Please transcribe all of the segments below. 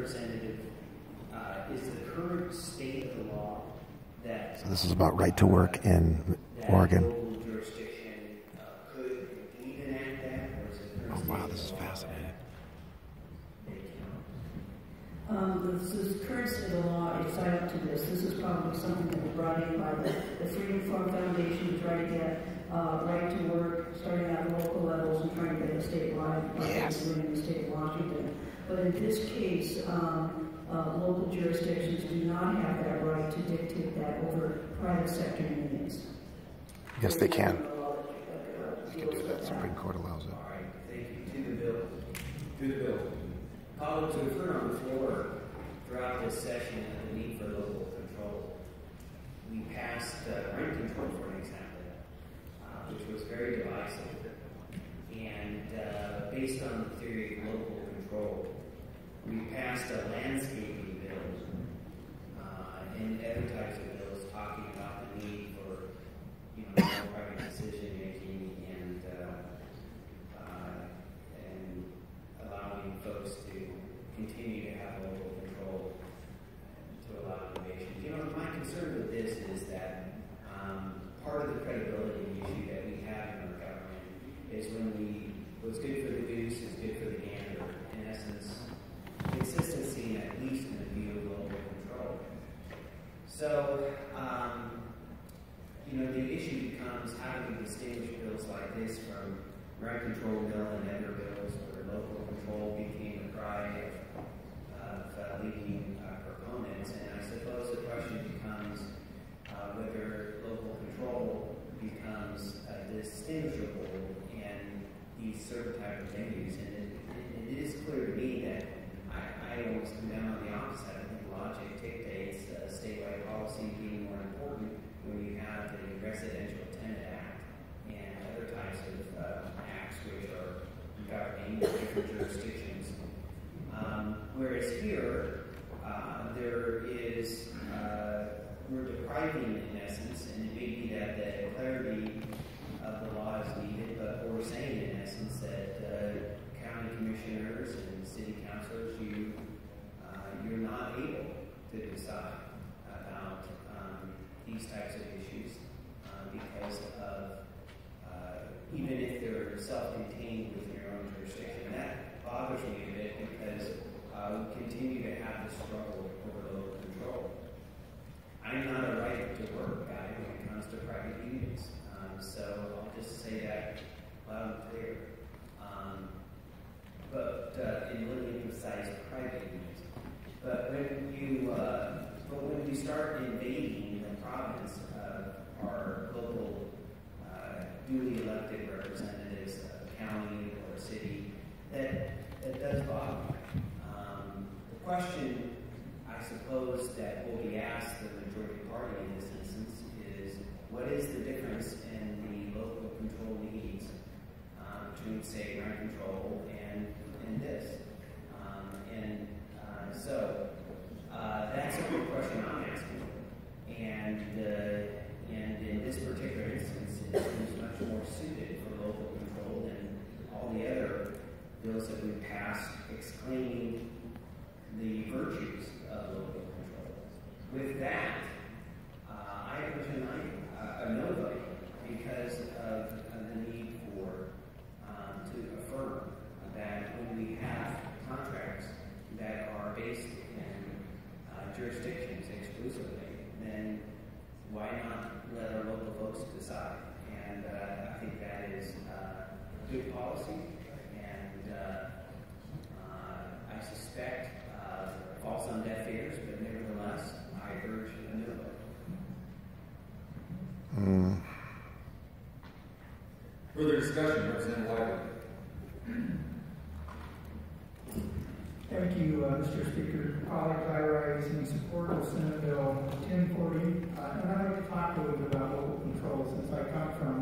Representative, is the current state of the law that... So this is about right to work in Oregon. Local jurisdiction could indeed enact that, or is it the current Wow, this is fascinating. This is current state of the law is silent to this. This is probably something that was brought in by the Freedom Farm Foundation to try to get right to work, starting at local levels and trying to get a statewide, in the state of Washington. But in this case, local jurisdictions do not have that right to dictate that over private sector unions. Yes, they can. They can do that. The Supreme Court allows it. All right, thank you. To the bill. To the bill. Colleagues, we've heard on the floor throughout this session the need for local control. We passed rent control, for example, which was very divisive. And based on the theory of local control, we passed a landscaping bill and other types of bills talking about the need for more private decision making and allowing folks to continue to have local control to allow innovation. My concern with this is that part of the credibility issue that we have in our government is what's good for the goose is good for the gander. In essence, consistency, at least in the view of local control. So, the issue becomes how do we distinguish bills like this from rent control bill and other bills where local control became a cry of leading proponents. And I suppose the question becomes whether local control becomes distinguishable in these certain type of venues. And it is clear to me that I almost come down on the opposite. I think logic dictates statewide policy being more important when you have the Residential Tenant Act and other types of acts which are governing different jurisdictions. Whereas here, we're depriving, in essence, and it may be that the clarity of the law is needed, but we're saying, in essence, that county commissioners and city councilors, you're not able to decide about these types of issues because of, even if they're self-contained within your own jurisdiction. That bothers me a bit because we continue to have this struggle over local control. I'm not a right to work guy when it comes to private unions, so I'll just say that loud and clear. And really emphasize private unions. But when you start invading the province of our local duly elected representatives of a county or a city, that does bother me. The question, I suppose, that will be asked the majority party in this instance is, what is the difference in the local control needs between, say, rent control and this? So that's a good question I'm asking. And in this particular instance, it seems much more suited for local control than all the other bills that we've passed exclaiming the virtues of local control. With that, I urge a no vote because of the need to affirm that when we have contracts that are based in jurisdictions exclusively, then why not let our local folks decide? And I think that is good policy, and I suspect falls on deaf ears, but nevertheless, I urge a no vote. Further discussion, Representative Wiley. Thank you, Mr. Speaker. Colleagues, I rise in support of Senate Bill 1040, and I'd like to talk a little bit about local control since I come from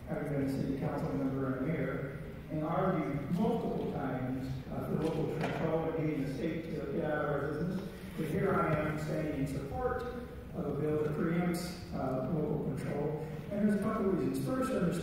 having been a city council member and mayor, and argued multiple times for local control and getting the state to get out of our business. But here I am saying in support of a bill that preempts local control, and there's a couple of reasons. First, understand